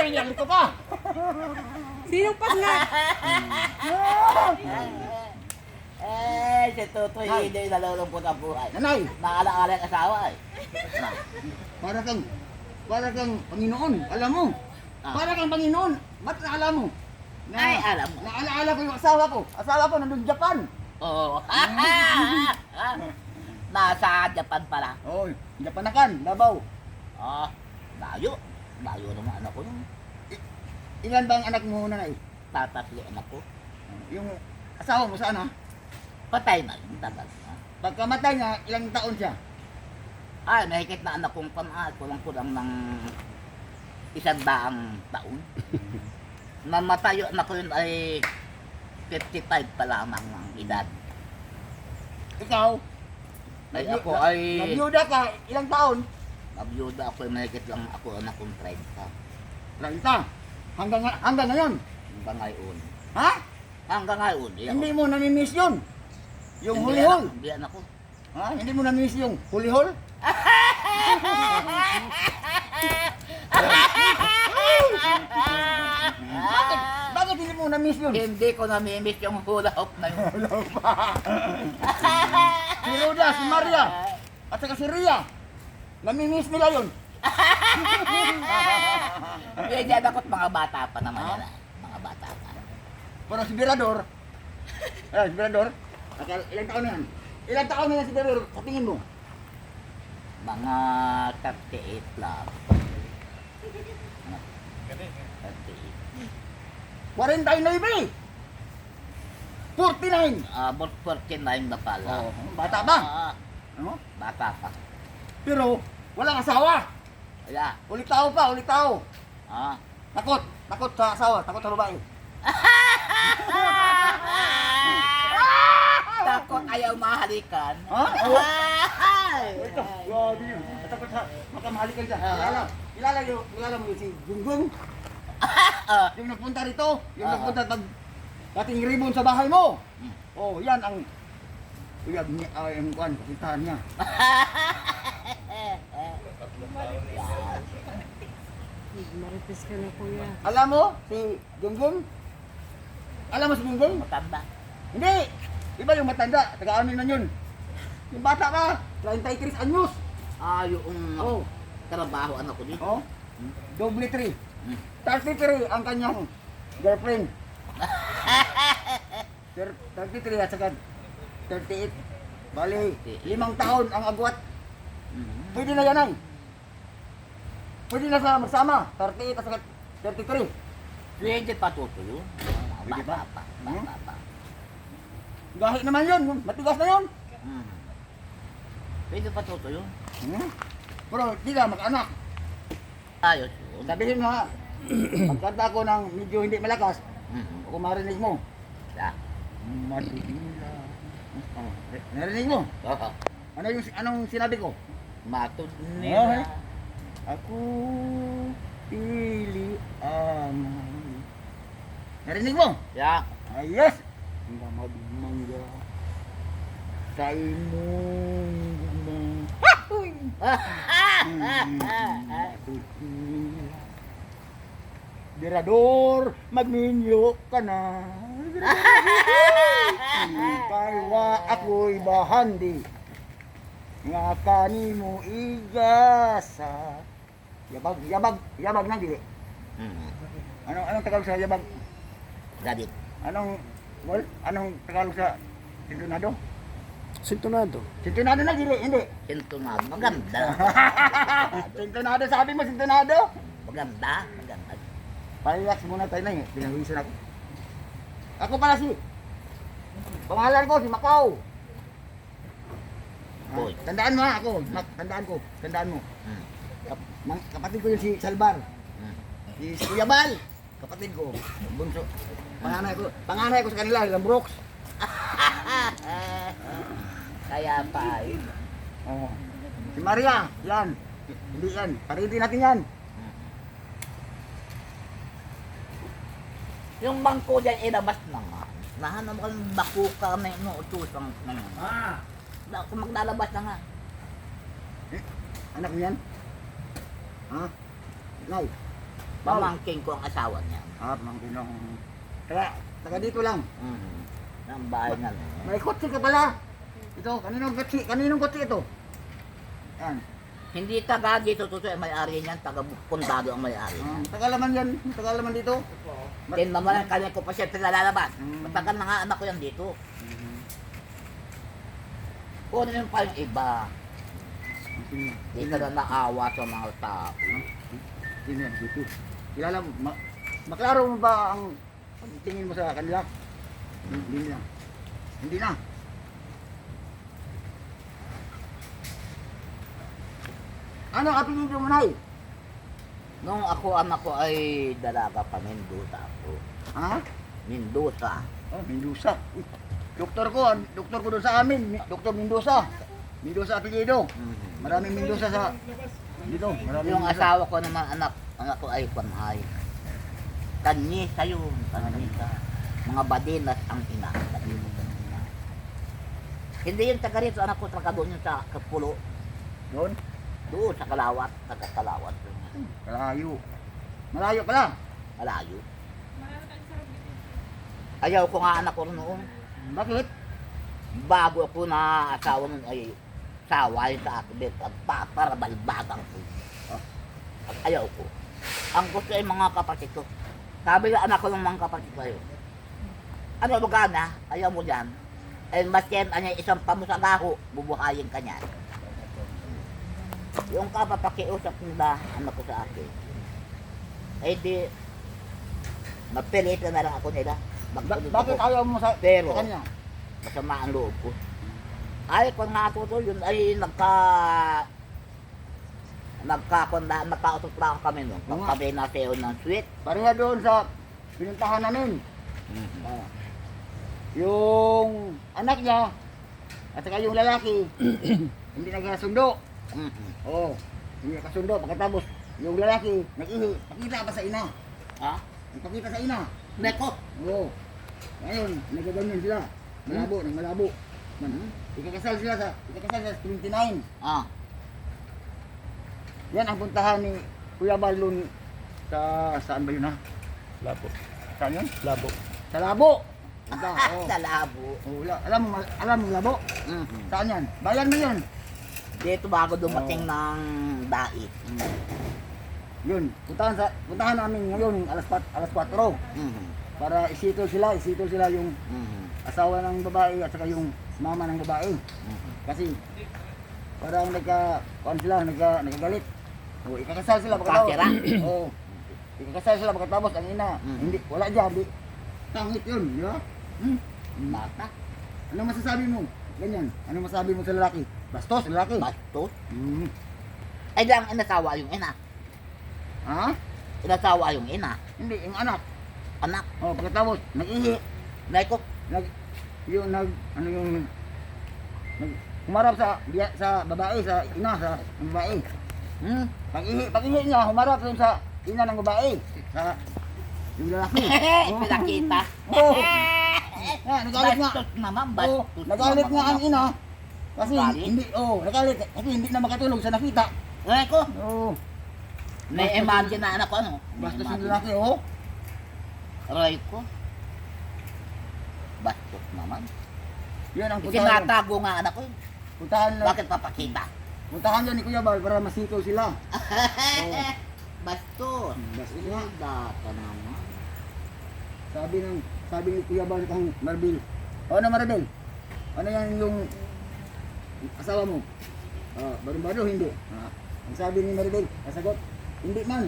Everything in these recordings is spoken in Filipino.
yan ko pa. Sinong pas nga? Si Tutoy hindi nalulungkot ang buhay. Nanay, Naalaala ang asawa eh. para kang Panginoon, alam mo. Para kang Panginoon, ba't naala mo? Ay, alam mo. Naalaala ko yung asawa ko. Asawa ko nandun Japan. Oo. Nasa Japan pala. Oy, Japanakan, Davao. Ah, layo. Layo naman anak ko yung Ilan ba ang anak mo, nanay? tatatlo anak ko. Yung asawa mo saan ha? Patay na yung tagal. Pagkamatay niya, ilang taon siya? Ay, mahigit na anak kong pamaat. Kulang-kulang ng 100 taon. Namatay yung anak ko yun ay 55 pa lamang ng edad. Ikaw? Ay ako ay Nabiyuda ka, ilang taon? nabiyuda ako ay mahigit lang ako anak kong 30. 30. Hanggang ngayon. Hanggang ngayon. Ha? Hanggang ngayon. Hindi mo namimiss yun? Yung Hindi hulihol? Hindi anak ko. Ha? Hindi mo namimiss yung hulihol? Bakit hindi mo namimiss yun? Hindi ko namimiss yung hula hoop na yun. Si Roda, si Maria, at saka si Ria. Namimiss nila yun. Hindi dyan ako mga bata pa naman yan. Mga bata pa. Pero si Birador, si Birador, ilang taon na yan? Ilang taon na yan si Birador, sa tingin mo? Mga 38 lang. 38. 49. 49. About 49 na pala. Oh, bata ba? Ano? Bata pa. Pero walang asawa. Kaya, Ulit tao pa, ulit tao. ah. Takot sa asawa, takot sa babae. Takot ayaw mahalikan. Ha? Ay! Grabe yun. Takot sa makamahalikan siya. Kilala mo yun si Gunggong? Yung nagpunta rito, yung nagpunta dating ribbon sa bahay mo. Oh, yan ang yung kuan, kasintahan niya. Marites ka na kuya. Alam mo si Gunggong? Alam mo si Gunggong? Matanda. Hindi! Iba yung matanda, taga-amin na yun. Yung bata ka, 33 anyos. Yung Oh, trabaho anak ko dito. oh. Doble 3. 33 ang kanyang girlfriend. 33 at saka 38. Bali, 5 taon ang agwat. Pwede na yan ay. Pwede na sa magsama. 38 at saka 33. Pwede pa tutuyo. Pwede ba? Bata pa. Bata pa. Gahi naman yun. Matigas na yun. Pwede pa tutuyo. Pero di ka mag-anak. Ayos yun. Sabihin mo ha, pagkanta ko ng medyo hindi malakas, kung marinig mo. Yeah. Madugila. Narinig mo? Oo. Anong sinabi ko? Matod Okay. nila. Ako pili ang... Narinig mo? Yeah. Ay, yes! Mangga sa imong Birador, magminyo ka na. Kay wa ako'y bahandi. Nga kanimo igasa. Yabag na dili. Anong Tagalog sa yabag? Gadit. Anong Tagalog sa sintonado? Sintonado. Sintonado na dili, hindi. Sintonado. Maganda. Sintonado, sabi mo sintonado? Maganda. Maganda. Relax muna tayo na eh, pinawisan ako. Ako pala si, pangalan ko si Macau. Boy. Tandaan mo ha, ako, tandaan mo. Kapatid ko yun si Salbar. Si Kuya Bal, kapatid ko. Bunso. Panganay ko sa kanila, ilang Brooks. Kaya pa. Oh. Si Maria, yan. Hindi yan, paritin natin yan. Yung bangko dyan ilabas na nga. Nahanap ko ng bakuka na yung utusang na yun. Kung maglalabas na nga. Anak mo yan? Ha? Nay, Pamangking ko ang asawa niya. Mang Pinong. Kaya, taga dito lang. Ang bahay nga. May kotse ka pala. Ito, kaninong kotse ito? Yan. Hindi taga dito totoo ang may-ari niyan, taga Pundado ang may-ari. Tagalaman yan, tagalaman dito. Then mamalang kanya ko pa siya pinalalaban. Mm. Matagal na nga anak ko yan dito. Kung ano yung pa yung iba, hindi ka na naawa sa mga tao. Hindi na, dito. Kilala mo, maklaro mo ba ang tingin mo sa kanila? Hindi na. Hindi na. Ano ang apelido mo, Nay? Nung ako anak ko ay dalaga pa, Mendoza ako. Ha? Mendoza. Oh, Mendoza. Uy, doktor ko doon sa amin, Dr. Mendoza. Mendoza apelido. Maraming Mendoza sa dito. Maraming Yung Mendoza. asawa ko naman anak ko ay Panay. Kanyisa yun, kanyisa. Mga badinas ang ina. Hindi yung taga rito, anak ko taga doon yung sa Kapulo. Doon? Doon sa Kalawat, taga Kalawat. Malayo. Malayo pala. Malayo. Ayaw ko nga anak ko noon. Bakit? Bago ako na asawa nun ay saway sa akin dito at para balbagang ko. At ayaw ko. Ang gusto ay mga kapatid ko. Sabi na anak ko ng mga kapatid ko ayun. Ano ba gana? Ayaw mo dyan. Eh masyan niya isang pamusagaho, bubuhayin ka niya. Yung kapapakiusap nila anak ko sa akin. Eh di mapilitan na lang ako nila. Bakit ayaw mo sa Pero, kanya? masama ang loob ko. Ay, kung nga ako to, yun ay nagkautot lang kami nun. Oo nga. Pagkabi na sayo ng sweet. Pareha doon sa pinuntahan namin. Ah. Yung anak niya at saka yung lalaki hindi nagkasundo. Oo. Hindi nagkasundo. Pagkatapos yung lalaki nag-ihi. Pakita pa sa ina. Ha? Nagpakita sa ina. Neko! Oo. Ngayon, nagaganyan sila. Malabo, nang malabo. Ikakasal sa 29. Ah, Yan ang puntahan ni Kuya Balon sa saan ba yun ha? Labo. Saan yun? Labo. Sa Labo. Punta, oo. sa labo. Oo, alam mo Labo? Saan yan? Bayan mo yun. Dito bago dumating ng dait. Yun, puntahan namin ngayon alas 4 para isitol sila yung asawa ng babae at saka yung mama ng babae. Kasi parang nagkagalit. O ikakasal sila Kakira. Oo. Ikakasal sila pagkatapos ang ina. Hindi wala diyan, di. Tangit 'yun, di ba? Bata. Ano masasabi mo? Ganyan. Ano masasabi mo sa lalaki? Bastos, lalaki. Bastos. Hmm. Ay lang inasawa yung ina. Ha? Inasawa yung ina. Hindi, yung anak. Anak. Oh, pagkatapos nag-ihi. Neko. Humarap sa babae, sa ina, sa babae. Pag-ihi niya, humarap dun sa ina ng babae. Sa yung lalaki. Pinakita. Oo. Nagalit nga. Bastos naman, Oo, bastos. nagalit nga ang ina. Kasi Nagalit? nagalit. Kasi hindi na makatulog sa nakita. Neko. Oo. May imagine na anak ko ano? Bastos yung lalaki, oo. Aray ko. Bastos naman. Yan ang puntahan. Itinatago nga anak ko. Puntahan lang. Bakit papakita? Puntahan yan ni Kuya Bal para masitol sila. Oo. Bastos. Bastos nga. Data naman. Sabi ni Kuya Bal kang Marbil. Ano Marbil? Ano yan yung asawa mo? Barong-baro hindi. Ang sabi ni Marbil, kasagot, hindi man.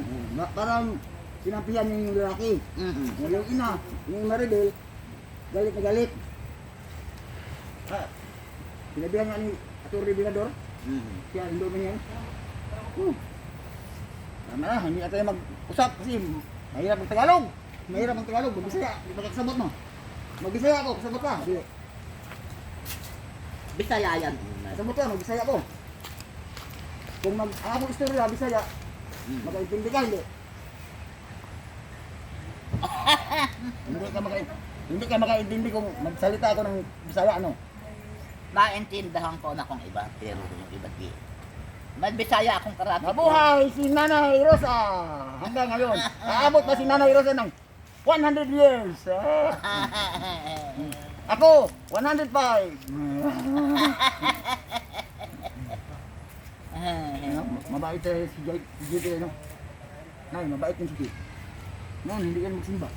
Parang sinampihan niya yung lalaki. Yung ina, yung Maribel, galit na galit. Sinabihan nga ni Atty. Binador, siya hindi man yan. Tama na, hindi na tayo mag-usap kasi mahirap ang Tagalog. Mahirap ang Tagalog, magbisaya, di ba kasabot mo? Magbisaya ako, kasabot ka. Di. Bisaya yan. Kasabot ka, magbisaya ako. Kung ako istorya, bisaya, makaintindi ka, hindi. Hindi ka makaintindi kung magsalita ako ng Bisaya, ano? Naintindahan ko na kung iba, pero yung iba di. May Bisaya akong karate. Mabuhay si Nanay Rosa. Hanggang ngayon. Aabot pa si Nanay Rosa ng 100 years. Ako, 105. Mabait si JT, no? Nay, mabait yung si JT. Noon, hindi ka magsimba.